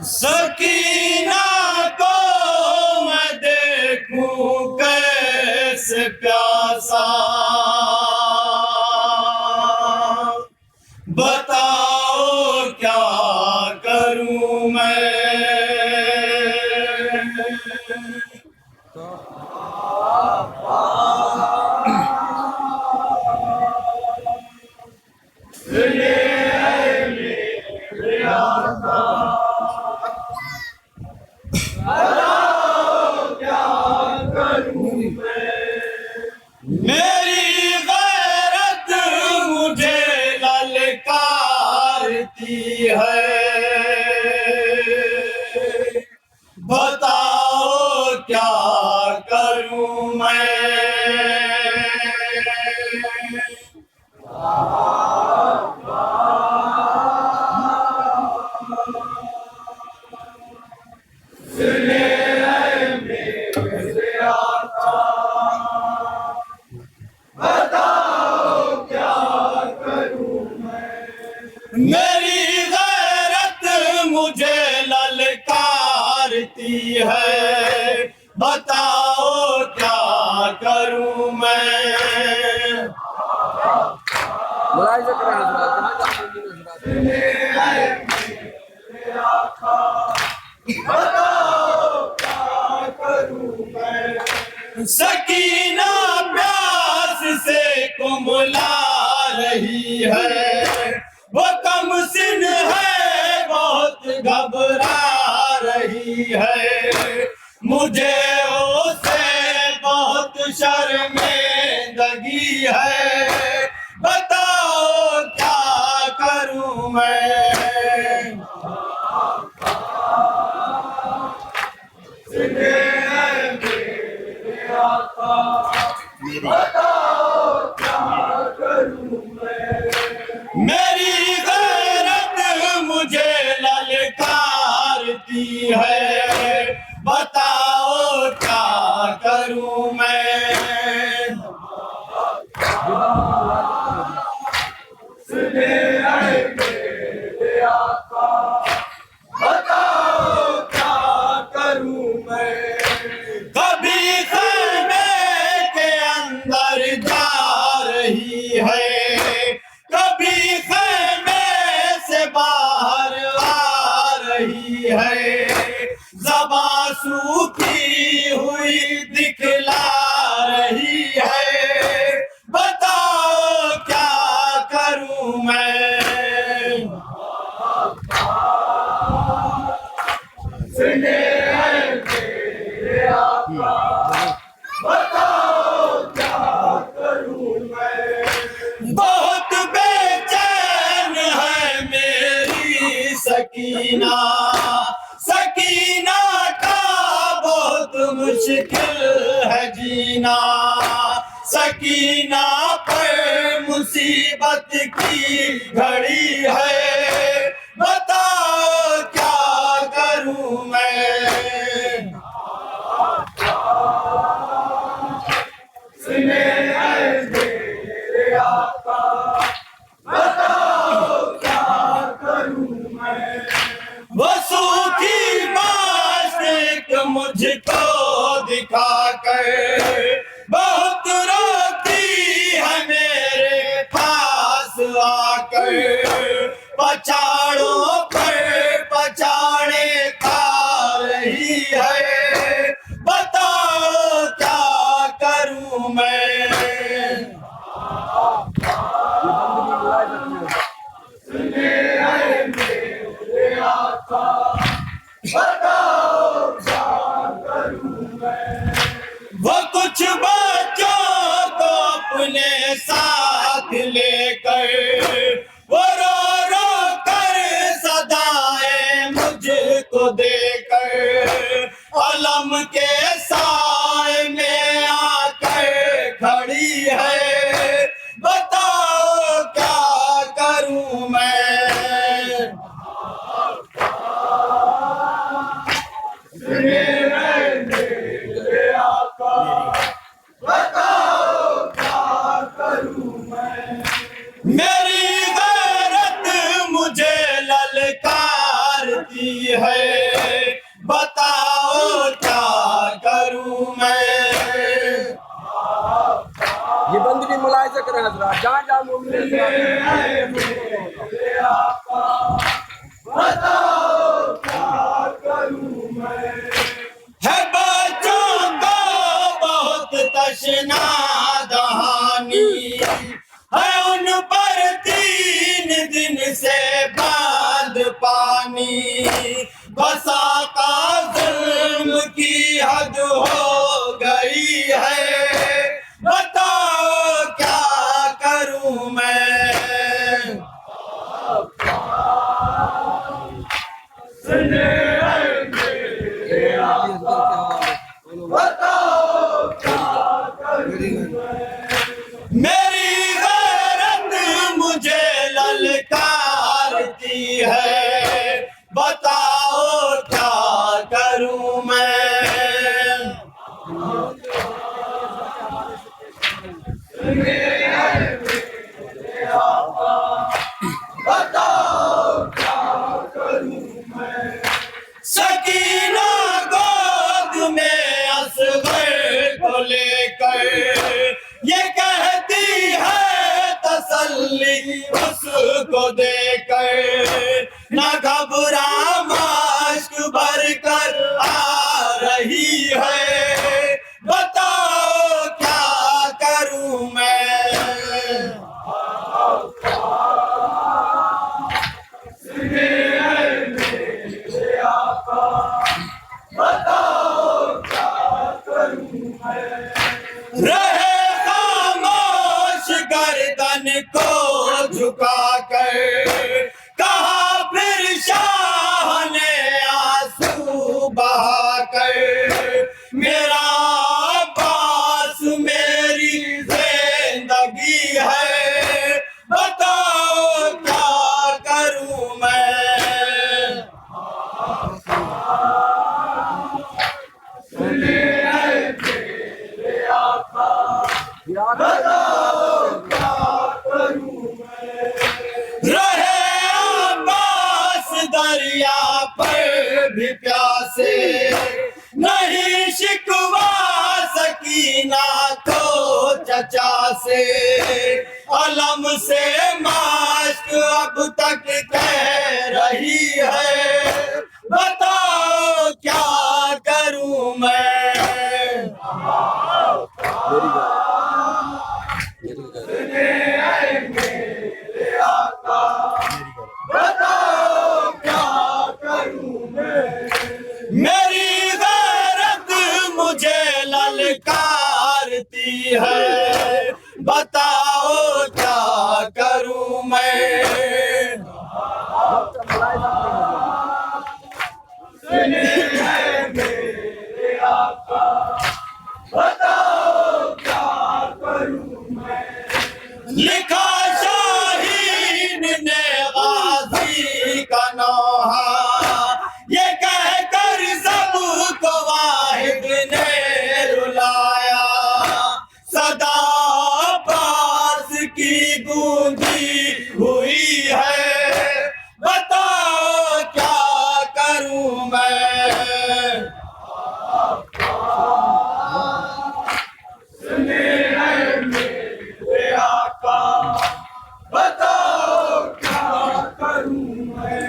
सकीना को मैं देखूं कैसे प्यासा, बताओ क्या करूं मैं। मेरी गैरत मुझे ललकारती है, बताओ क्या करूं मैं। मेरी गैरत मुझे ललकारती है, बताओ क्या करूं मैं। सकीना प्यास से कुमला रही है, वो कमसिन है बहुत घबरा रही है, मुझे उसे बहुत शर्मिंदगी है, बताओ क्या करूं मैं। मेरी गैरत मुझे ललकारती है, बताओ क्या करूं मैं। बताओ क्या करूं मैं। कभी खैमे के अंदर जा रही है, कभी खैमे से बाहर आ रही है, ज़बां सूखी हुई दिखला रही है, बताओ क्या करूं मैं। बहुत बेचैन है मेरी सकीना, सकीना का बहुत मुश्किल है जीना, सकीना पर मुसीबत की घड़ी है, बताओ क्या करूं मैं। वो सूखी बात मुझको दिखा कर बहुत रोती है मेरे पास आकर, पछाड़ों पर पछाड़े खा रही है, बताओ क्या करूं मैं। वो कुछ बच्चों को अपने साथ लेकर, वो रो रो कर सदाएं मुझको देकर, अलम के साए में आकर खड़ी है, बताओ क्या करूं मैं। मेरी गैरत मुझे ललकारती है, बताओ क्या करूं मैं। ये बंदगी मुलाहिजा करें हजरात, जहाँ जहाँ मोमिन बताओ क्या करूं मैं। है बच्चों को बहुत तशना दहानी, है उन पर 3 दिन से बंद पानी। बसा का जुल्म की हद हो गई है, बताओ क्या करूं मैं। मेरी गैरत मुझे ललकारती है, बताओ क्या करूं मैं। बताओ क्या करूं मैं। सकीना गोद में असगर को लेकर ये कहती है तसल्ली उसको देकर, न घबरा माश्क भर कर आ रही है, बताओ क्या करूं मैं। रहे खामोश गर्दन को झुका कर, कहा फिर शाह ने आंसू बहा कर, मेरा अब्बास मेरी जिंदगी है, बताओ क्या करूं मैं। रहे अब्बास दरिया पर भी प्यासे, नहीं शिकवा सकीना को चचा से। अलम से माश्क अब तक कह रही है, बताओ क्या करूं मैं। बताओ क्या करूं मैं। मेरी गैरत मुझे ललकारती है, बताओ क्या करूं मैं। बताओ क्या करूं मैं। लिखा शाहीन ने गाजी का नौहा, ये कहकर सबको वाहिद ने रुलाया, सदा अब्बास की गूंजी हुई है, बताओ क्या करूं मैं। बताओ क्या करूं मैं।